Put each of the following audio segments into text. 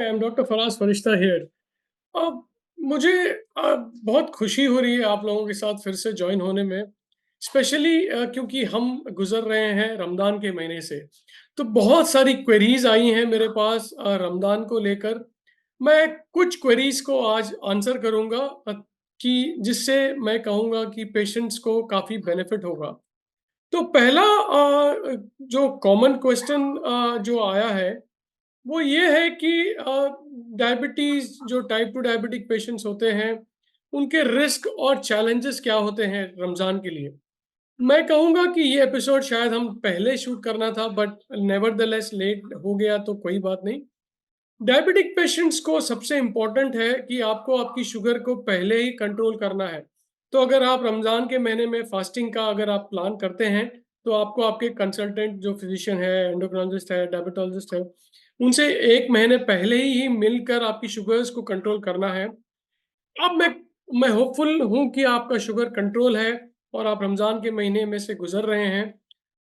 I am doctor Faraz Firishta here. अब मुझे बहुत खुशी हो रही है आप लोगों के साथ फिर से जॉइन होने में, स्पेशली क्योंकि हम गुजर रहे हैं रमज़ान के महीने से। तो बहुत सारी क्वेरीज़ आई हैं मेरे पास रमज़ान को लेकर। मैं कुछ क्वेरीज़ को आज आंसर करूँगा कि जिससे मैं कहूँगा कि पेशेंट्स को काफ़ी बेनिफिट होगा। तो पहला जो कॉमन क्वेश्चन जो आया है वो ये है कि डायबिटीज़ जो टाइप 2 डायबिटिक पेशेंट्स होते हैं, उनके रिस्क और चैलेंजेस क्या होते हैं रमज़ान के लिए? मैं कहूँगा कि ये एपिसोड शायद हम पहले शूट करना था बट नेवरदलेस लेट हो गया तो कोई बात नहीं। डायबिटिक पेशेंट्स को सबसे इम्पोर्टेंट है कि आपको आपकी शुगर को पहले ही कंट्रोल करना है। तो अगर आप रमज़ान के महीने में फास्टिंग का अगर आप प्लान करते हैं, तो आपको आपके कंसल्टेंट जो फिज़िशियन है, एंडोक्रिनोलॉजिस्ट है, डायबिटोलॉजिस्ट है, उनसे 1 महीने पहले ही मिलकर आपकी शुगर्स को कंट्रोल करना है। अब मैं होपफुल हूँ कि आपका शुगर कंट्रोल है और आप रमज़ान के महीने में से गुज़र रहे हैं।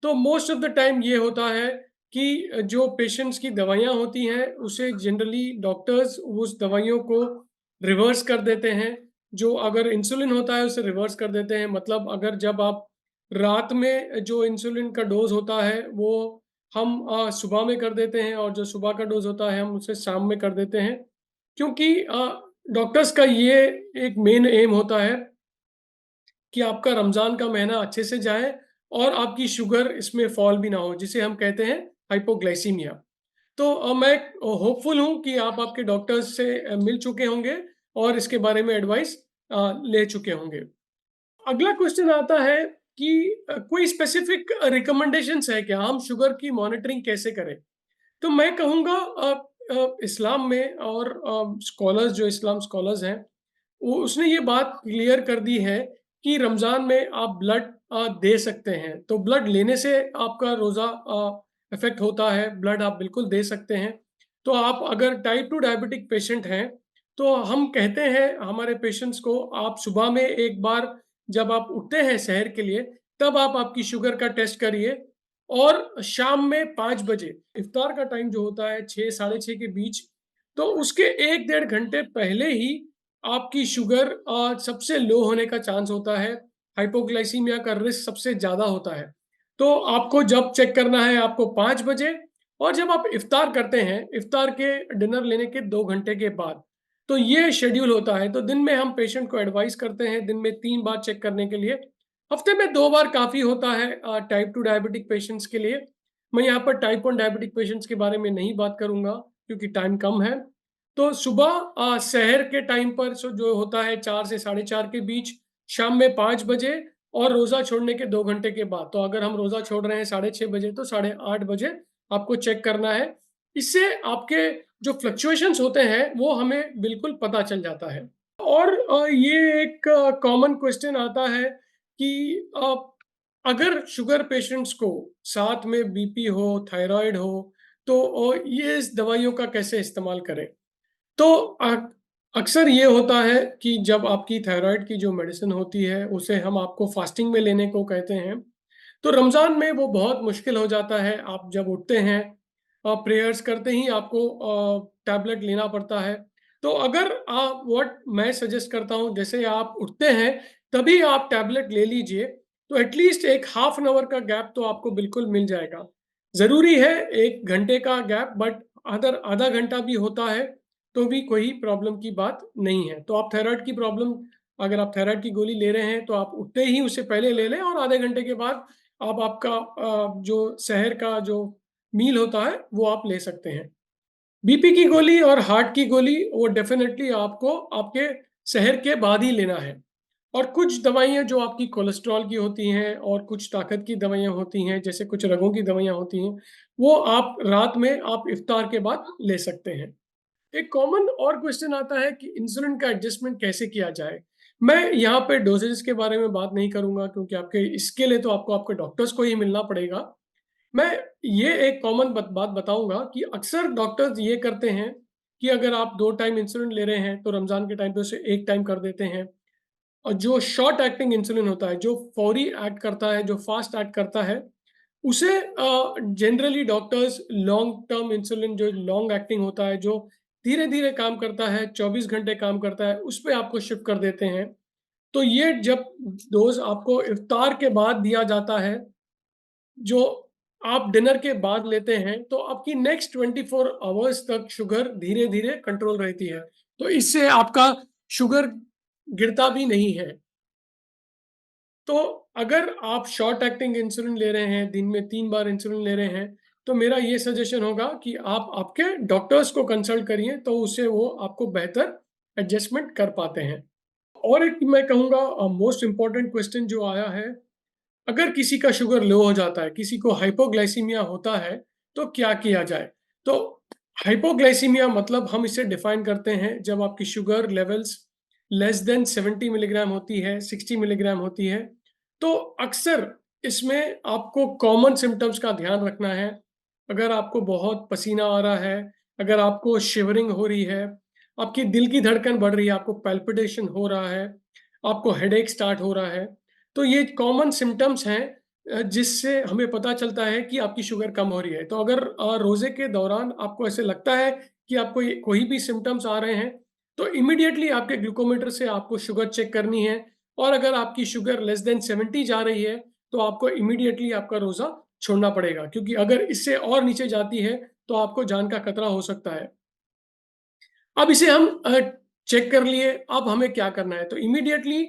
तो मोस्ट ऑफ द टाइम ये होता है कि जो पेशेंट्स की दवाइयाँ होती हैं, उसे जनरली डॉक्टर्स उस दवाइयों को रिवर्स कर देते हैं। जो अगर इंसुलिन होता है, उसे रिवर्स कर देते हैं। मतलब अगर जब आप रात में जो इंसुलिन का डोज़ होता है, वो हम सुबह में कर देते हैं और जो सुबह का डोज़ होता है, हम उसे शाम में कर देते हैं। क्योंकि डॉक्टर्स का ये एक मेन एम होता है कि आपका रमज़ान का महीना अच्छे से जाए और आपकी शुगर इसमें फ़ॉल भी ना हो, जिसे हम कहते हैं हाइपोग्लाइसीमिया। तो मैं होपफुल हूँ कि आप आपके डॉक्टर्स से मिल चुके होंगे और इसके बारे में एडवाइस ले चुके होंगे। अगला क्वेश्चन आता है कि कोई स्पेसिफिक रिकमेंडेशंस है क्या? हम शुगर की मॉनिटरिंग कैसे करें? तो मैं कहूँगा इस्लाम में और स्कॉलर्स जो इस्लाम स्कॉलर्स हैं, वो उसने ये बात क्लियर कर दी है कि रमज़ान में आप ब्लड दे सकते हैं। तो ब्लड लेने से आपका रोज़ा इफ़ेक्ट होता है, ब्लड आप बिल्कुल दे सकते हैं। तो आप अगर टाइप 2 डायबिटिक पेशेंट हैं, तो हम कहते हैं हमारे पेशेंट्स को आप सुबह में एक बार जब आप उठते हैं सहर के लिए, तब आप आपकी शुगर का टेस्ट करिए और शाम में 5 बजे इफ्तार का टाइम जो होता है 6 साढ़े 6 के बीच, तो उसके 1 डेढ़ घंटे पहले ही आपकी शुगर सबसे लो होने का चांस होता है, हाइपोग्लाइसीमिया का रिस्क सबसे ज़्यादा होता है। तो आपको जब चेक करना है आपको 5 बजे और जब आप इफ्तार करते हैं, इफ्तार के डिनर लेने के 2 घंटे के बाद, तो ये शेड्यूल होता है। तो दिन में हम पेशेंट को एडवाइस करते हैं दिन में 3 बार चेक करने के लिए, हफ्ते में 2 बार काफ़ी होता है टाइप 2 डायबिटिक पेशेंट्स के लिए। मैं यहाँ पर टाइप 1 डायबिटिक पेशेंट्स के बारे में नहीं बात करूँगा क्योंकि टाइम कम है। तो सुबह सहर के टाइम पर जो होता है 4 से साढ़े 4 के बीच, शाम में 5 बजे और रोज़ा छोड़ने के 2 घंटे के बाद। तो अगर हम रोज़ा छोड़ रहे हैं साढ़े 6 बजे तो साढ़े 8 बजे आपको चेक करना है। इससे आपके जो फ्लक्चुएशंस होते हैं वो हमें बिल्कुल पता चल जाता है। और ये एक कॉमन क्वेश्चन आता है कि अगर शुगर पेशेंट्स को साथ में बीपी हो, थायरॉइड हो, तो ये इस दवाइयों का कैसे इस्तेमाल करें? तो अक्सर ये होता है कि जब आपकी थायरॉइड की जो मेडिसिन होती है, उसे हम आपको फास्टिंग में लेने को कहते हैं। तो रमज़ान में वो बहुत मुश्किल हो जाता है। आप जब उठते हैं प्रेयर्स करते ही आपको टैबलेट लेना पड़ता है। तो अगर आप व्हाट मैं सजेस्ट करता हूँ, जैसे आप उठते हैं, तभी आप टैबलेट ले लीजिए, तो एटलीस्ट एक हाफ एन आवर का गैप तो आपको बिल्कुल मिल जाएगा। ज़रूरी है 1 घंटे का गैप बट अगर आधा घंटा भी होता है, तो भी कोई प्रॉब्लम की बात नहीं है। तो आप थायरॉइड की प्रॉब्लम अगर आप थायरॉइड की गोली ले रहे हैं, तो आप उठते ही उससे पहले ले लें और आधे घंटे के बाद आप आपका जो शहर का जो मील होता है, वो आप ले सकते हैं। बीपी की गोली और हार्ट की गोली वो डेफ़िनेटली आपको आपके शहर के बाद ही लेना है। और कुछ दवाइयाँ जो आपकी कोलेस्ट्रॉल की होती हैं और कुछ ताकत की दवाइयाँ होती हैं, जैसे कुछ रगों की दवाइयाँ होती हैं, वो आप रात में आप इफ्तार के बाद ले सकते हैं। एक कॉमन और क्वेश्चन आता है कि इंसुलिन का एडजस्टमेंट कैसे किया जाए? मैं यहाँ पे डोसेज़ के बारे में बात नहीं करूँगा क्योंकि आपके इसके लिए तो आपको आपके डॉक्टर्स को ही मिलना पड़ेगा। मैं ये एक कॉमन बात बताऊँगा कि अक्सर डॉक्टर्स ये करते हैं कि अगर आप 2 टाइम इंसुलिन ले रहे हैं, तो रमज़ान के टाइम पे उसे 1 टाइम कर देते हैं। और जो शॉर्ट एक्टिंग इंसुलिन होता है, जो फौरी एक्ट करता है, जो फ़ास्ट एक्ट करता है, उसे generally doctors long term insulin जो लॉन्ग एक्टिंग होता है, जो धीरे-धीरे काम करता है, 24 घंटे काम करता है, उस पे आपको शिफ्ट कर देते हैं। तो ये जब डोज़ आपको इफ्तार के बाद दिया जाता है, जो आप डिनर के बाद लेते हैं, तो आपकी नेक्स्ट 24 आवर्स तक शुगर धीरे-धीरे कंट्रोल रहती है। तो इससे आपका शुगर गिरता भी नहीं है। तो अगर आप शॉर्ट एक्टिंग इंसुलिन ले रहे हैं, दिन में 3 बार इंसुलिन ले रहे हैं, तो मेरा ये सजेशन होगा कि आप आपके डॉक्टर्स को कंसल्ट करिए, तो उससे वो आपको बेहतर एडजस्टमेंट कर पाते हैं। और एक मैं कहूँगा मोस्ट इम्पोर्टेंट क्वेश्चन जो आया है, अगर किसी का शुगर लो हो जाता है, किसी को हाइपोग्लाइसीमिया होता है, तो क्या किया जाए? तो हाइपोग्लाइसीमिया मतलब हम इसे डिफाइन करते हैं जब आपकी sugar levels less than 70 milligram होती है, 60 मिलीग्राम होती है। तो अक्सर इसमें आपको कॉमन सिम्पटम्स का ध्यान रखना है। अगर आपको बहुत पसीना आ रहा है, अगर आपको शिवरिंग हो रही है, आपकी दिल की धड़कन बढ़ रही है, आपको पैल्पिटेशन हो रहा है, आपको हेडेक स्टार्ट हो रहा है, तो ये कॉमन सिम्पटम्स हैं जिससे हमें पता चलता है कि आपकी शुगर कम हो रही है। तो अगर रोज़े के दौरान आपको ऐसे लगता है कि आपको ये कोई भी सिम्पटम्स आ रहे हैं, तो इमीडिएटली आपके ग्लूकोमीटर से आपको शुगर चेक करनी है और अगर आपकी शुगर लेस देन 70 जा रही है, तो आपको इमीडिएटली आपका रोज़ा छोड़ना पड़ेगा क्योंकि अगर इससे और नीचे जाती है, तो आपको जान का खतरा हो सकता है। अब इसे हम चेक कर लिए, अब हमें क्या करना है? तो इमीडिएटली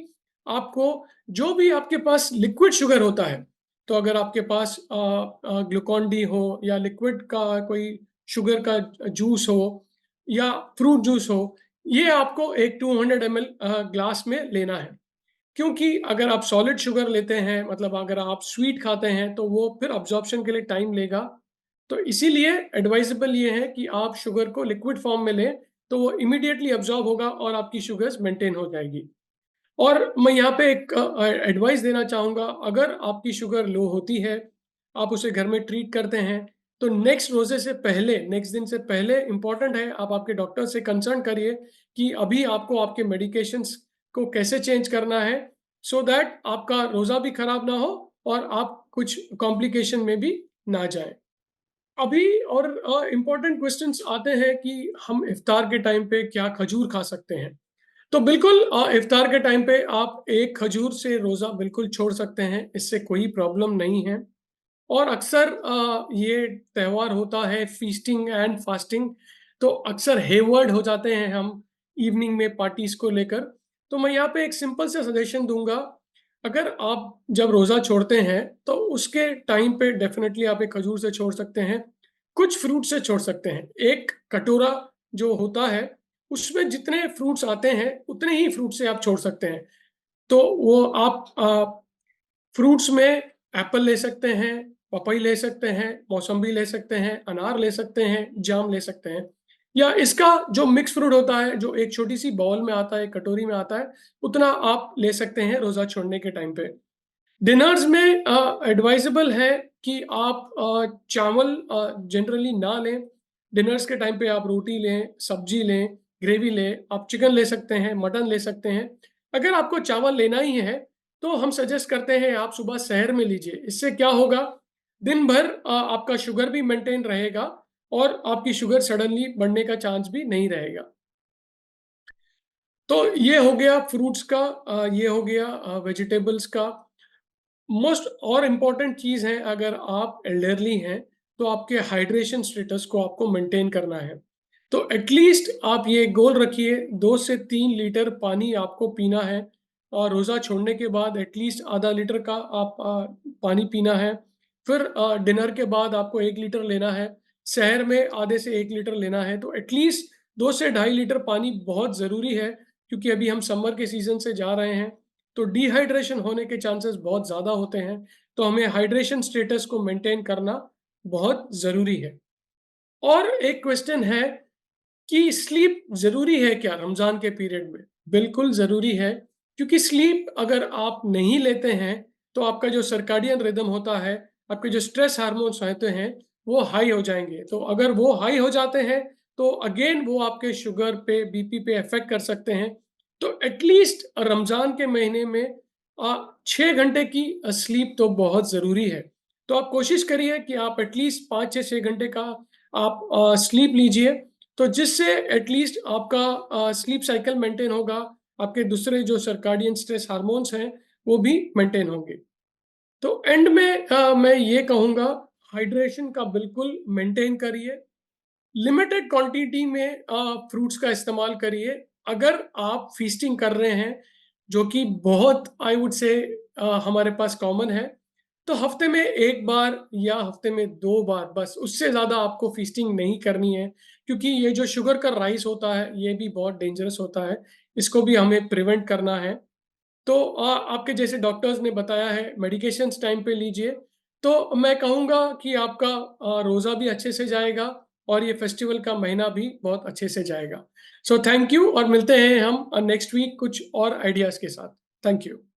आपको जो भी आपके पास लिक्विड शुगर होता है, तो अगर आपके पास ग्लूकॉन-डी हो या लिक्विड का कोई शुगर का जूस हो या फ्रूट जूस हो, ये आपको एक 200 ml ग्लास में लेना है। क्योंकि अगर आप सॉलिड शुगर लेते हैं, मतलब अगर आप स्वीट खाते हैं, तो वो फिर अब्ज़ॉर्प्शन के लिए टाइम लेगा। तो इसीलिए एडवाइज़ेबल ये है कि आप शुगर को लिक्विड फ़ॉर्म में लें, तो वो इमीडिएटली अब्ज़ॉर्ब होगा और आपकी शुगर्स मेंटेन हो जाएगी। और मैं यहाँ पे एक एडवाइस देना चाहूँगा, अगर आपकी शुगर लो होती है, आप उसे घर में ट्रीट करते हैं, तो नेक्स्ट रोज़े से पहले, नेक्स्ट दिन से पहले इम्पोर्टेंट है आप आपके डॉक्टर से कंसल्ट करिए कि अभी आपको आपके मेडिकेशंस को कैसे चेंज करना है, सो दैट आपका रोज़ा भी खराब ना हो और आप कुछ कॉम्प्लिकेशन में भी ना जाएँ। अभी और इम्पोर्टेंट क्वेश्चन्स आते हैं कि हम इफ्तार के टाइम पे क्या खजूर खा सकते हैं? तो बिल्कुल इफ्तार के टाइम पे आप एक खजूर से रोज़ा बिल्कुल छोड़ सकते हैं, इससे कोई प्रॉब्लम नहीं है। और अक्सर ये त्योहार होता है फीस्टिंग एंड फास्टिंग, तो अक्सर हेवर्ड हो जाते हैं हम इवनिंग में पार्टीज़ को लेकर। तो मैं यहाँ पे एक सिंपल सा सजेशन दूँगा, अगर आप जब रोज़ा छोड़ते हैं, तो उसके टाइम पे डेफ़िनेटली आप एक खजूर से छोड़ सकते हैं, कुछ फ्रूट से छोड़ सकते हैं। एक कटोरा जो होता है, उसमें जितने फ्रूट्स आते हैं, उतने ही फ्रूट से आप छोड़ सकते हैं। तो वो आप फ्रूट्स में एप्पल ले सकते हैं, पपई ले सकते हैं, मौसम्बी ले सकते हैं, अनार ले सकते हैं, जाम ले सकते हैं। या इसका जो मिक्स फ्रूट होता है, जो एक छोटी-सी बाउल में आता है, कटोरी में आता है, उतना आप ले सकते हैं रोज़ा छोड़ने के टाइम पे। डिनर्स में एडवाइजेबल है कि आप चावल जनरली ना लें। डिनर्स के टाइम पे आप रोटी लें, सब्ज़ी लें, ग्रेवी लें, आप चिकन ले सकते हैं, मटन ले सकते हैं। अगर आपको चावल लेना ही है, तो हम सजेस्ट करते हैं आप सुबह सहर में लीजिए। इससे क्या होगा, दिन भर आपका शुगर भी मेंटेन रहेगा और आपकी शुगर सडनली बढ़ने का चांस भी नहीं रहेगा। तो ये हो गया फ्रूट्स का, ये हो गया वेजिटेबल्स का। मोस्ट और इम्पोर्टेंट चीज़ है, अगर आप एल्डरली हैं, तो आपके हाइड्रेशन स्टेटस को आपको मेंटेन करना है। तो एटलीस्ट आप ये गोल रखिए 2 से 3 लीटर पानी आपको पीना है और रोज़ा छोड़ने के बाद एटलीस्ट आधा लीटर का आप पानी पीना है। फिर डिनर के बाद आपको 1 लीटर लेना है, सहर में आधे से 1 लीटर लेना है। तो एटलीस्ट 2 से ढाई लीटर पानी बहुत ज़रूरी है, क्योंकि अभी हम समर के सीज़न से जा रहे हैं। तो डिहाइड्रेशन होने के चांसेस बहुत ज़्यादा होते हैं, तो हमें हाइड्रेशन स्टेटस को मेंटेन करना बहुत ज़रूरी है। और एक क्वेश्चन है कि स्लीप ज़रूरी है क्या रमज़ान के पीरियड में? बिल्कुल ज़रूरी है, क्योंकि स्लीप अगर आप नहीं लेते हैं, तो आपका जो सर्काडियन रिदम होता है, आपके जो स्ट्रेस हार्मोन्स होते हैं, वो हाई हो जाएँगे। तो अगर वो हाई हो जाते हैं, तो अगेन वो आपके शुगर पे, बीपी पे इफ़ेक्ट कर सकते हैं। तो एटलीस्ट रमज़ान के महीने में 6 घंटे की स्लीप तो बहुत ज़रूरी है। तो आप कोशिश करिए कि आप एटलीस्ट 5 से 6 घंटे का आप स्लीप लीजिए। तो जिससे एटलीस्ट आपका स्लीप साइकिल मेंटेन होगा, आपके दूसरे जो सर्काडियन स्ट्रेस हार्मोन्स हैं, वो भी मेंटेन होंगे। तो एंड में मैं ये कहूँगा, हाइड्रेशन का बिल्कुल मेंटेन करिए। लिमिटेड क्वांटिटी में फ्रूट्स का इस्तेमाल करिए। अगर आप फीस्टिंग कर रहे हैं, जो कि बहुत आई वुड से हमारे पास कॉमन है, तो हफ्ते में 1 बार या हफ्ते में 2 बार बस, उससे ज़्यादा आपको फीस्टिंग नहीं करनी है, क्योंकि ये जो शुगर का राइज़ होता है, ये भी बहुत डेंजरस होता है। इसको भी हमें प्रिवेंट करना है। तो आपके जैसे डॉक्टर्स ने बताया है मेडिकेशंस टाइम पे लीजिए, तो मैं कहूँगा कि आपका रोज़ा भी अच्छे से जाएगा और ये फेस्टिवल का महीना भी बहुत अच्छे से जाएगा। सो थैंक यू और मिलते हैं हम नेक्स्ट वीक कुछ और आइडियाज़ के साथ। Thank you.